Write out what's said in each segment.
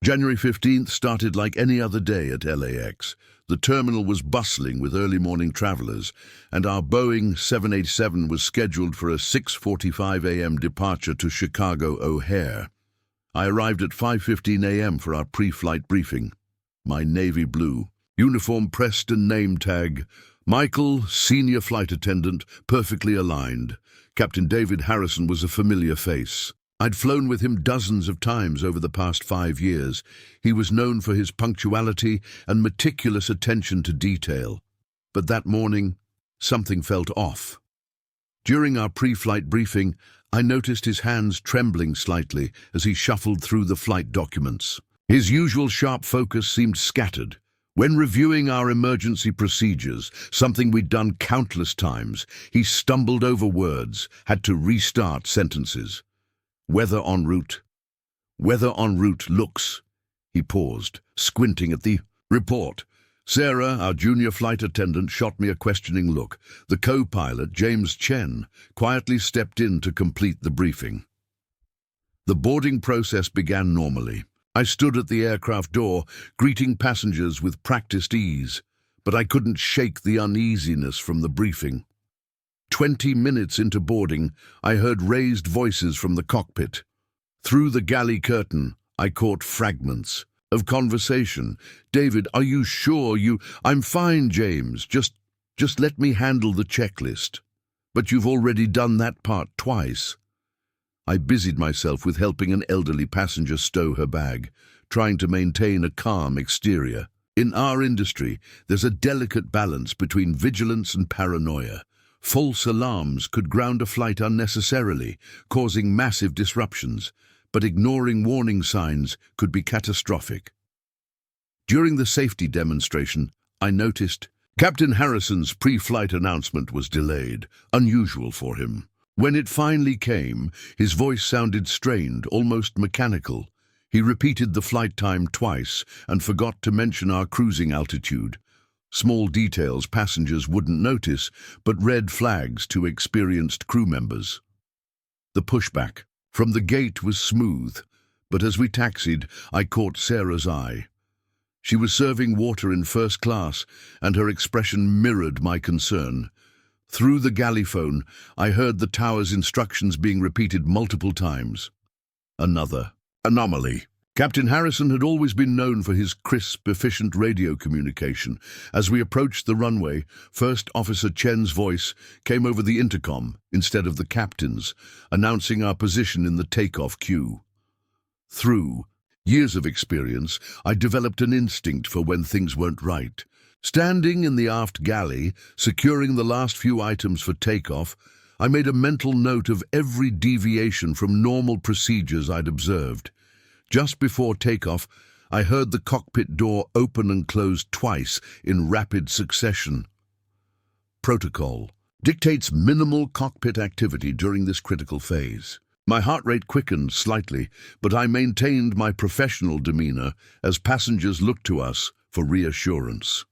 January 15th started like any other day at LAX. The terminal was bustling with early morning travelers, and our Boeing 787 was scheduled for a 6:45 a.m. departure to Chicago O'Hare. I arrived at 5:15 a.m. for our pre-flight briefing. My navy blue, uniform pressed and name tag, Michael, senior flight attendant, perfectly aligned. Captain David Harrison was a familiar face. I'd flown with him dozens of times over the past 5 years. He was known for his punctuality and meticulous attention to detail. But that morning, something felt off. During our pre-flight briefing, I noticed his hands trembling slightly as he shuffled through the flight documents. His usual sharp focus seemed scattered. When reviewing our emergency procedures, something we'd done countless times, he stumbled over words, had to restart sentences. Weather en route. Weather en route looks. He paused, squinting at the report. Sarah, our junior flight attendant, shot me a questioning look. The co-pilot, James Chen, quietly stepped in to complete the briefing. The boarding process began normally. I stood at the aircraft door, greeting passengers with practiced ease, but I couldn't shake the uneasiness from the briefing. 20 minutes into boarding, I heard raised voices from the cockpit. Through the galley curtain, I caught fragments of conversation. "David, are you sure you—" "I'm fine, James. Just let me handle the checklist." "But you've already done that part twice." I busied myself with helping an elderly passenger stow her bag, trying to maintain a calm exterior. In our industry, there's a delicate balance between vigilance and paranoia. False alarms could ground a flight unnecessarily, causing massive disruptions, but ignoring warning signs could be catastrophic. During the safety demonstration, I noticed Captain Harrison's pre-flight announcement was delayed, unusual for him. When it finally came, his voice sounded strained, almost mechanical. He repeated the flight time twice and forgot to mention our cruising altitude. Small details passengers wouldn't notice, but red flags to experienced crew members. The pushback from the gate was smooth, but as we taxied, I caught Sarah's eye. She was serving water in first class, and her expression mirrored my concern. Through the galley phone, I heard the tower's instructions being repeated multiple times. Another anomaly. Captain Harrison had always been known for his crisp, efficient radio communication. As we approached the runway, First Officer Chen's voice came over the intercom instead of the captain's, announcing our position in the takeoff queue. Through years of experience, I developed an instinct for when things weren't right. Standing in the aft galley, securing the last few items for takeoff, I made a mental note of every deviation from normal procedures I'd observed. Just before takeoff, I heard the cockpit door open and close twice in rapid succession. Protocol dictates minimal cockpit activity during this critical phase. My heart rate quickened slightly, but I maintained my professional demeanor as passengers looked to us for reassurance.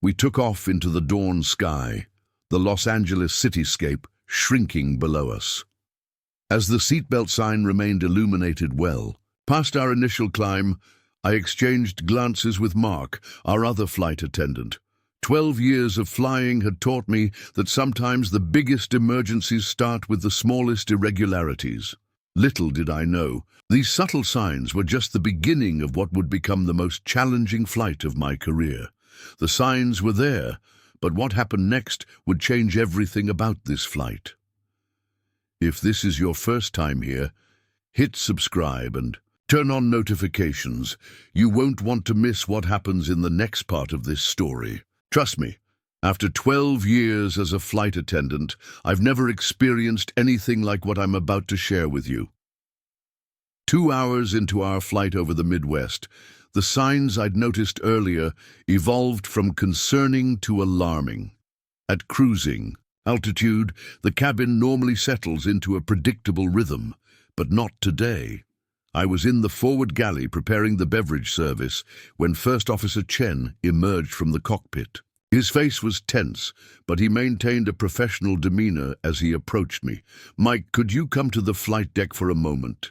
We took off into the dawn sky, the Los Angeles cityscape shrinking below us. As the seatbelt sign remained illuminated well, past our initial climb, I exchanged glances with Mark, our other flight attendant. 12 years of flying had taught me that sometimes the biggest emergencies start with the smallest irregularities. Little did I know, these subtle signs were just the beginning of what would become the most challenging flight of my career. The signs were there, but what happened next would change everything about this flight. If this is your first time here, hit subscribe and turn on notifications. You won't want to miss what happens in the next part of this story. Trust me, after 12 years as a flight attendant, I've never experienced anything like what I'm about to share with you. 2 hours into our flight over the Midwest, the signs I'd noticed earlier evolved from concerning to alarming. At cruising altitude, the cabin normally settles into a predictable rhythm, but not today. I was in the forward galley preparing the beverage service when First Officer Chen emerged from the cockpit. His face was tense, but he maintained a professional demeanor as he approached me. "Mike, could you come to the flight deck for a moment?"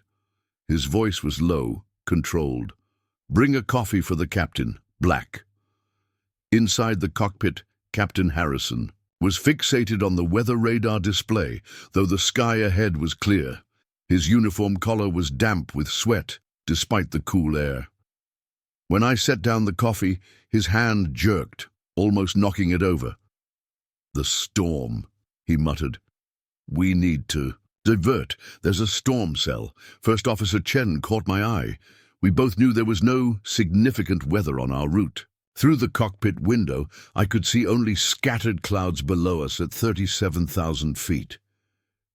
His voice was low, controlled. Bring a coffee for the captain, black. Inside the cockpit, Captain Harrison was fixated on the weather radar display, though the sky ahead was clear. His uniform collar was damp with sweat, despite the cool air. When I set down the coffee, his hand jerked, almost knocking it over. "The storm," he muttered. "We need to divert. There's a storm cell." First Officer Chen caught my eye. We both knew there was no significant weather on our route. Through the cockpit window, I could see only scattered clouds below us at 37,000 feet.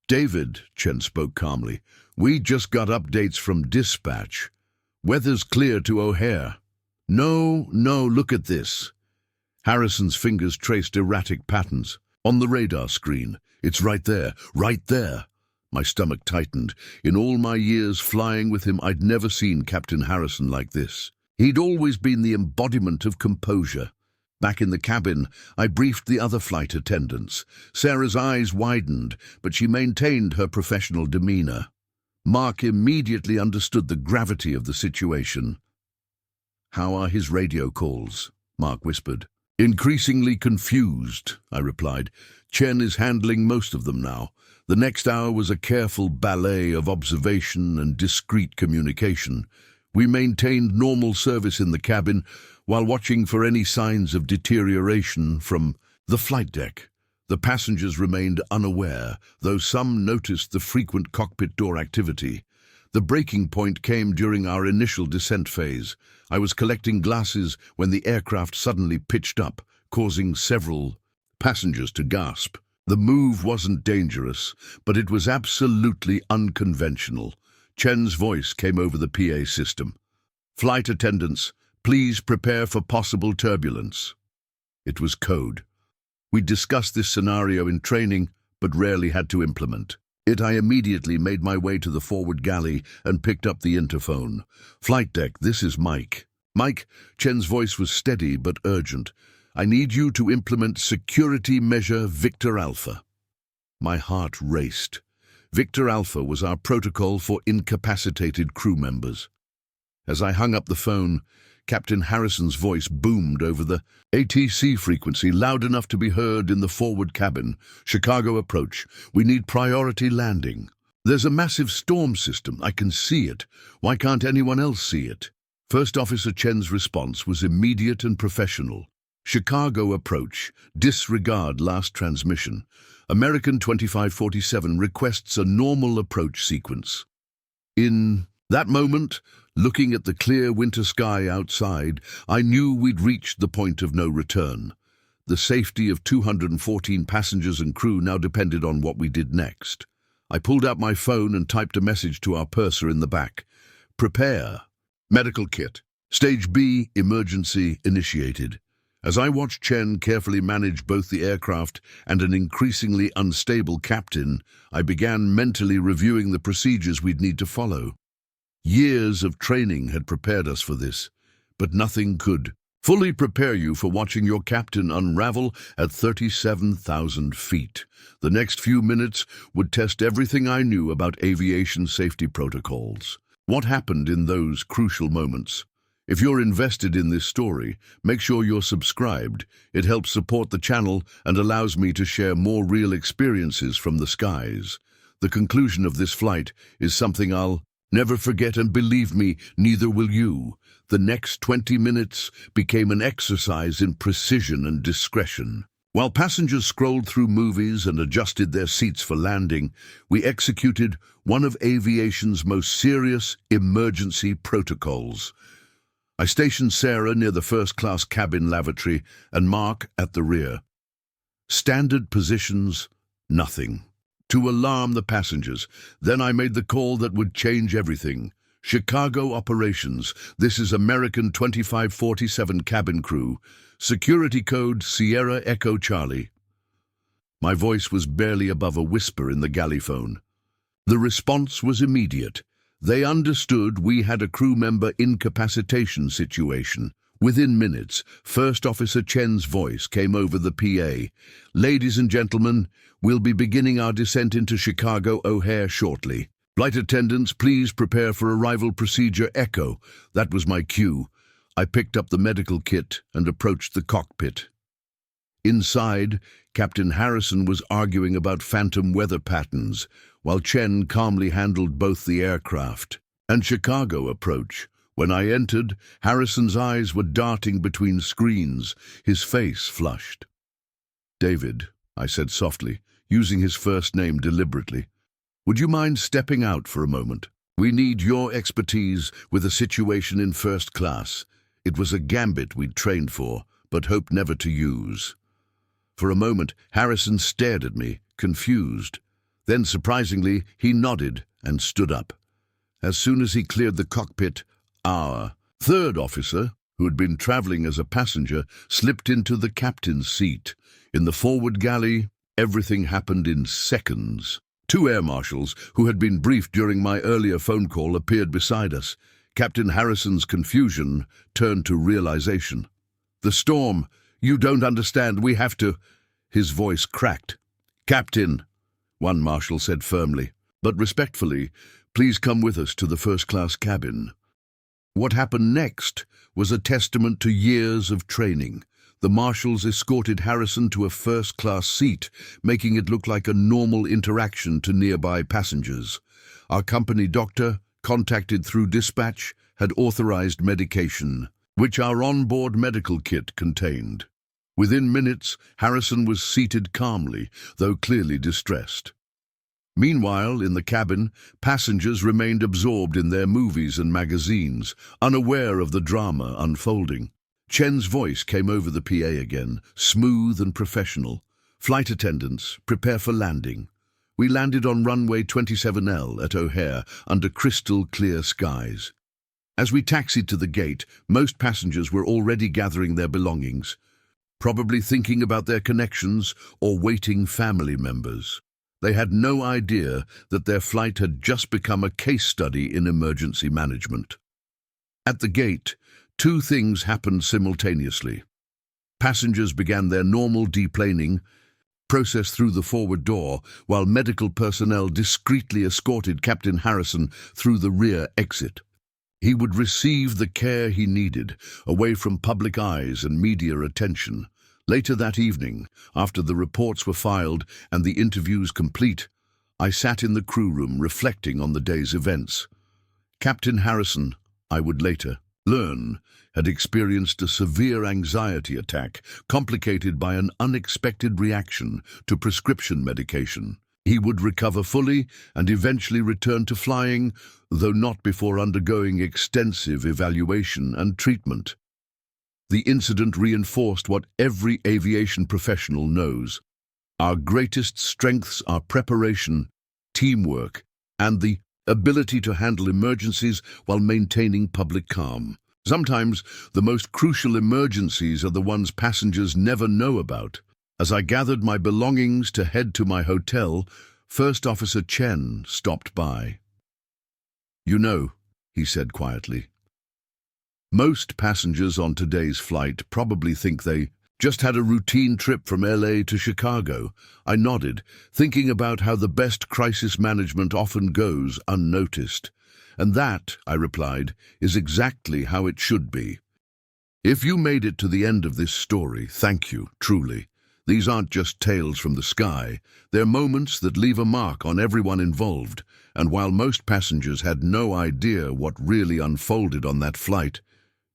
"David," Chen spoke calmly, "we just got updates from dispatch. Weather's clear to O'Hare." No, look at this." Harrison's fingers traced erratic patterns. "On the radar screen. It's right there, right there." My stomach tightened. In all my years flying with him, I'd never seen Captain Harrison like this. He'd always been the embodiment of composure. Back in the cabin, I briefed the other flight attendants. Sarah's eyes widened, but she maintained her professional demeanor. Mark immediately understood the gravity of the situation. "How are his radio calls?" Mark whispered. "Increasingly confused," I replied. "Chen is handling most of them now. The next hour was a careful ballet of observation and discreet communication. We maintained normal service in the cabin while watching for any signs of deterioration from the flight deck. The passengers remained unaware, though some noticed the frequent cockpit door activity. The breaking point came during our initial descent phase. I was collecting glasses when the aircraft suddenly pitched up, causing several passengers to gasp. The move wasn't dangerous, but it was absolutely unconventional. Chen's voice came over the PA system. "Flight attendants, please prepare for possible turbulence." It was code. We discussed this scenario in training, but rarely had to implement it. I immediately made my way to the forward galley and picked up the interphone. "Flight deck, this is Mike." "Mike," Chen's voice was steady but urgent. "I need you to implement security measure Victor Alpha." My heart raced. Victor Alpha was our protocol for incapacitated crew members. As I hung up the phone, Captain Harrison's voice boomed over the ATC frequency, loud enough to be heard in the forward cabin. "Chicago approach. We need priority landing. There's a massive storm system. I can see it. Why can't anyone else see it?" First Officer Chen's response was immediate and professional. "Chicago approach. Disregard last transmission. American 2547 requests a normal approach sequence." In that moment, looking at the clear winter sky outside, I knew we'd reached the point of no return. The safety of 214 passengers and crew now depended on what we did next. I pulled out my phone and typed a message to our purser in the back. "Prepare. Medical kit. Stage B, emergency initiated." As I watched Chen carefully manage both the aircraft and an increasingly unstable captain, I began mentally reviewing the procedures we'd need to follow. Years of training had prepared us for this, but nothing could fully prepare you for watching your captain unravel at 37,000 feet. The next few minutes would test everything I knew about aviation safety protocols. What happened in those crucial moments? If you're invested in this story, make sure you're subscribed. It helps support the channel and allows me to share more real experiences from the skies. The conclusion of this flight is something I'll never forget, and believe me, neither will you. The next 20 minutes became an exercise in precision and discretion. While passengers scrolled through movies and adjusted their seats for landing, we executed one of aviation's most serious emergency protocols. I stationed Sarah near the first-class cabin lavatory and Mark at the rear. Standard positions, nothing. To alarm the passengers. Then I made the call that would change everything. "Chicago operations. This is American 2547 cabin crew. Security code Sierra Echo Charlie." My voice was barely above a whisper in the galley phone. The response was immediate. They understood we had a crew member incapacitation situation. Within minutes, First Officer Chen's voice came over the PA. "Ladies and gentlemen, we'll be beginning our descent into Chicago O'Hare shortly. Flight attendants, please prepare for arrival procedure Echo. That was my cue. I picked up the medical kit and approached the cockpit. Inside, Captain Harrison was arguing about phantom weather patterns, while Chen calmly handled both the aircraft and Chicago approach. When I entered, Harrison's eyes were darting between screens, his face flushed. "David," I said softly, using his first name deliberately, "would you mind stepping out for a moment? We need your expertise with a situation in first class. It was a gambit we'd trained for, but hoped never to use." For a moment, Harrison stared at me, confused. Then, surprisingly, he nodded and stood up. As soon as he cleared the cockpit, our third officer, who had been traveling as a passenger, slipped into the captain's seat. In the forward galley, everything happened in seconds. Two air marshals, who had been briefed during my earlier phone call, appeared beside us. Captain Harrison's confusion turned to realization. "The storm! You don't understand, we have to—" His voice cracked. "Captain," one marshal said firmly, but respectfully, "please come with us to the first-class cabin." What happened next was a testament to years of training. The marshals escorted Harrison to a first-class seat, making it look like a normal interaction to nearby passengers. Our company doctor, contacted through dispatch, had authorized medication, which our onboard medical kit contained. Within minutes, Harrison was seated calmly, though clearly distressed. Meanwhile, in the cabin, passengers remained absorbed in their movies and magazines, unaware of the drama unfolding. Chen's voice came over the PA again, smooth and professional. "Flight attendants, prepare for landing." We landed on runway 27L at O'Hare under crystal-clear skies. As we taxied to the gate, most passengers were already gathering their belongings, probably thinking about their connections or waiting family members. They had no idea that their flight had just become a case study in emergency management. At the gate, two things happened simultaneously. Passengers began their normal deplaning process through the forward door, while medical personnel discreetly escorted Captain Harrison through the rear exit. He would receive the care he needed, away from public eyes and media attention. Later that evening, after the reports were filed and the interviews complete, I sat in the crew room reflecting on the day's events. Captain Harrison, I would later learn, had experienced a severe anxiety attack, complicated by an unexpected reaction to prescription medication. He would recover fully and eventually return to flying, though not before undergoing extensive evaluation and treatment. The incident reinforced what every aviation professional knows. Our greatest strengths are preparation, teamwork, and the ability to handle emergencies while maintaining public calm. Sometimes the most crucial emergencies are the ones passengers never know about. As I gathered my belongings to head to my hotel, First Officer Chen stopped by. "You know," he said quietly, "most passengers on today's flight probably think they just had a routine trip from LA to Chicago." I nodded, thinking about how the best crisis management often goes unnoticed. "And that," I replied, "is exactly how it should be. If you made it to the end of this story, thank you, truly. These aren't just tales from the sky. They're moments that leave a mark on everyone involved. And while most passengers had no idea what really unfolded on that flight,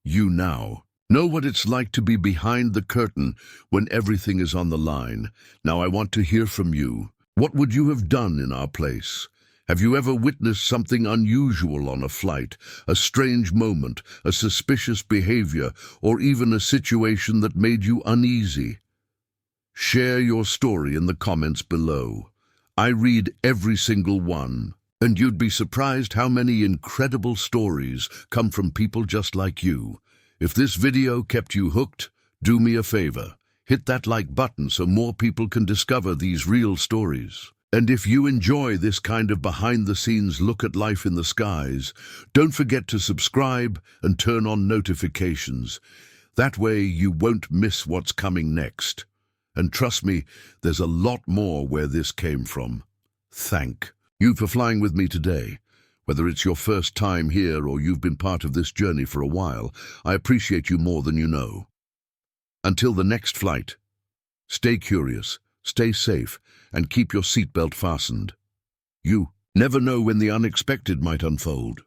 you now know what it's like to be behind the curtain when everything is on the line. Now I want to hear from you. What would you have done in our place? Have you ever witnessed something unusual on a flight, a strange moment, a suspicious behavior, or even a situation that made you uneasy? Share your story in the comments below. I read every single one, and you'd be surprised how many incredible stories come from people just like you. If this video kept you hooked, do me a favor. Hit that like button so more people can discover these real stories. And if you enjoy this kind of behind-the-scenes look at life in the skies, don't forget to subscribe and turn on notifications. That way you won't miss what's coming next. And trust me, there's a lot more where this came from. Thank you. you for flying with me today. Whether it's your first time here or you've been part of this journey for a while, I appreciate you more than you know. Until the next flight, stay curious, stay safe, and keep your seatbelt fastened. You never know when the unexpected might unfold.